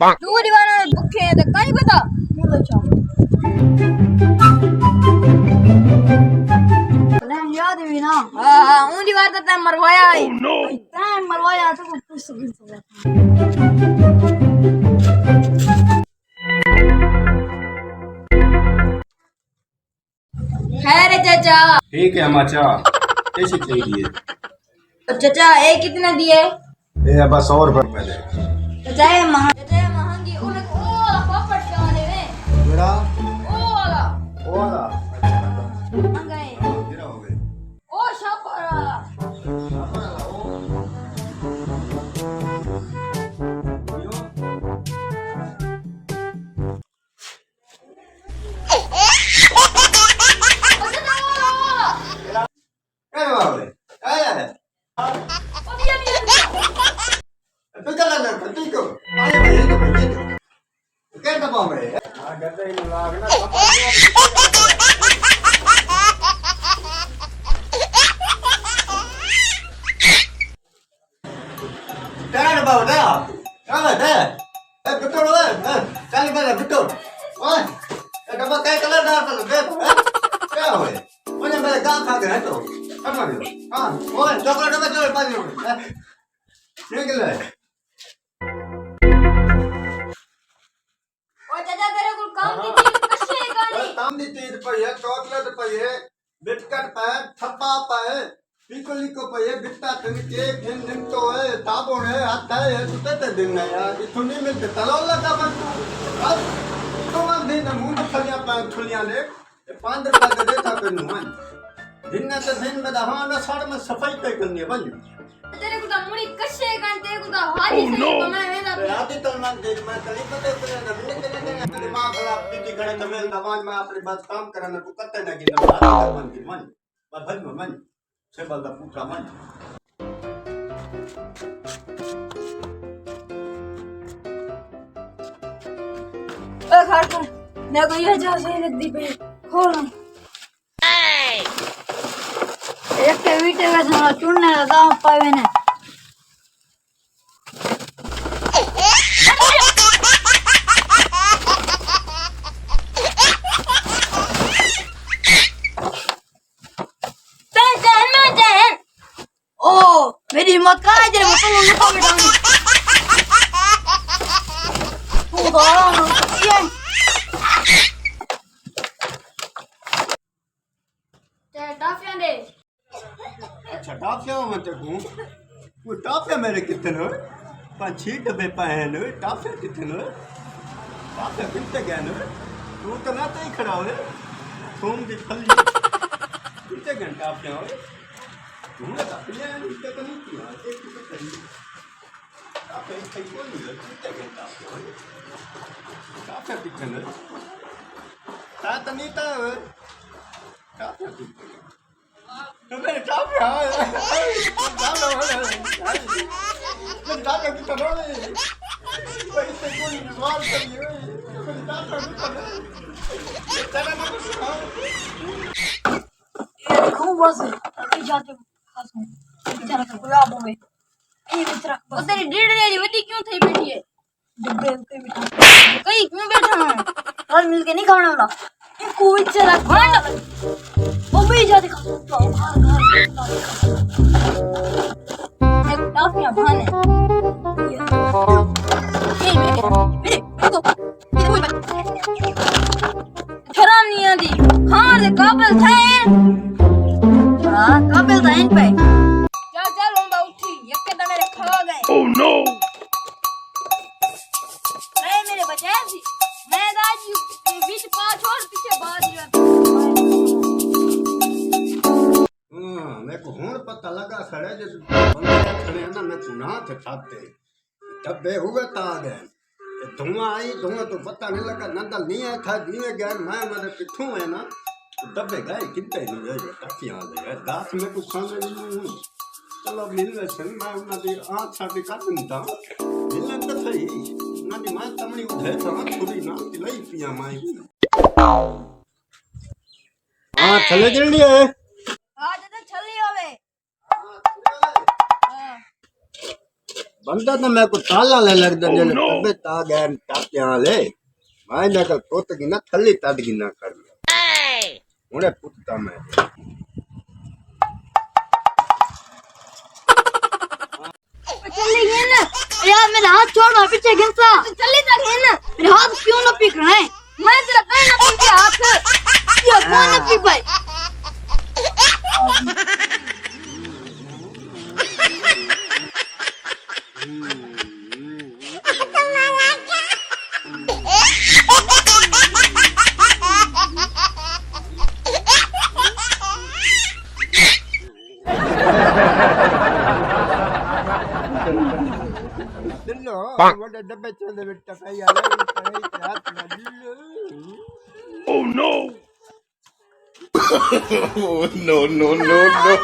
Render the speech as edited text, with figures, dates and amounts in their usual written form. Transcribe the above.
तू दीवाना भूखे तो कहीं बता याद भी ना हाँ ऊँची बात तो तैं मरवाया है तैं मरवाया तो कुछ समझ खैर है चाचा ठीक है माचा कैसी चाहिए तो चाचा एक कितने दिए ये बस 100 रुपए दे चाचा ये महंगी उन ओ पापड़ क्या दे रे मेरा ओ वाला वाला महंगा है कितना हो गए ओ शापर वाला क्या हो गए क्या है तो चला ना ठीक हो आए भाई तो क्या दबाव है हां गद्दे ही लागना तेरा दबाव दे क्या दे ए बिट्टू रे चल बे बिट्टू ओए ये डब्बा क्या कलर डाल दे क्या हो गए मुझे मेरे गांव खा गया तो समझ लो हां ओए चॉकलेट में चल पानी निकल ले ओ चाचा तेरे को काम की चीज कशी है गानी काम दी चीज पे है चॉकलेट पे है बिस्किट पे थप्पा पे पिकोली को पे बिट्टा तिनके दिन तो है साबुन है हाथ है तो दिन है यार इतनी मिलते तलो लगा बन अब तो मन दिन मुंह खलिया पे खुलिया ले 5 रुपए का देता पे नुमान दिन ना तो दिन में हां ना साड़ में सफाई पे करनी है बन तेरे को तो मुड़ी कशी है गानी तेरे को तो हाजी से बनाए वेदा आदि तलमान देख मैं तली पते करे ना मुंडे दिमाग खराब दीदी खड़े तो मेल दवान में अपने बस काम करना तू करते ना कि ना मन की मन भज में मन से बल दा पूछा मन ओ खाटू मैं को ये जा सही लग दी पे खोल एक के वीटे में सारा चुनने का दाम पावे ने मेरी हिम्मत कहाँ है तेरे को लुका बिठाऊंगी तू तो आराम से सकती है तेरे टाफियां दे अच्छा टाफिया मत को वो टाफिया मेरे कितने हो 5-6 डब्बे पाए हैं टाफिया कितने हो टाफिया कितने गए न तू तो ना ही खड़ा हो थोम की फली कितने घंटे टाफिया हो तुमने टाफिया इसके तो नहीं किया एक तो करी टाफिया इसके कोई नहीं कितने घंटे टाफिया कितने ता तो नहीं था टाफिया कितने तो मेरे टाफिया मैं टाफिया कितने हो कोई इससे कोई सवाल करिए मेरे टाफिया कितने तेरा ना कुछ ये देखो बस अभी जाते खास में बेचारा का पूरा बोवे ये बेचारा वो तेरी डेढ़ डेढ़ वडी क्यों थई बैठी है डब्बे पे बैठा कहीं क्यों बैठा है और मिलके नहीं खाना वाला ये कोई चला खंड वो भी जाते खा तो एक टाफियां भाने ये मेरे तो शर्म नहीं आती खाने दे काबिल थे हाँ काबिल था इन पे चल चल उम्बा उठी यक्के तो मेरे खा गए ओह नो अरे मेरे बच्चे मैं दादी बीच पांच और पीछे बाद मेरे को हुन पता लगा सड़े जो बंदे खड़े हैं ना मैं गुनाह थे खाते डब्बे हुए ता गए धुआं आई धुआं तो पता नहीं लगा नंदल नहीं आया था नहीं गए मैं मेरे पिछू है ना डब्बे गए कितने नहीं गए टफियां गए दास में कुछ खाने नहीं चलो मिलने से मैं उन्हें आँख छाती काट नहीं था मिलने तो सही ना दी मैं तमनी उधे था थोड़ी ना लई पिया माई हाँ चले जल्दी है हाँ दादा चली होवे बंदा तो मेरे को ताला ले लगता है तबे ता गया टापे वाले मैं ना कल पुत की ना थल्ली तद की ना कर उन्हें पुत्ता मैं चली गई ना यार मेरा हाथ छोड़ो पीछे घिसा चली तो गई ना मेरे हाथ क्यों ना पीक रहे हैं मैं तेरा कहीं ना पीके हाथ ये कौन ना पी पाए दिल्लो बड़े डब्बे चले बेटा भाई आले हाथ ना दिल्लो Oh no! Oh no no no no!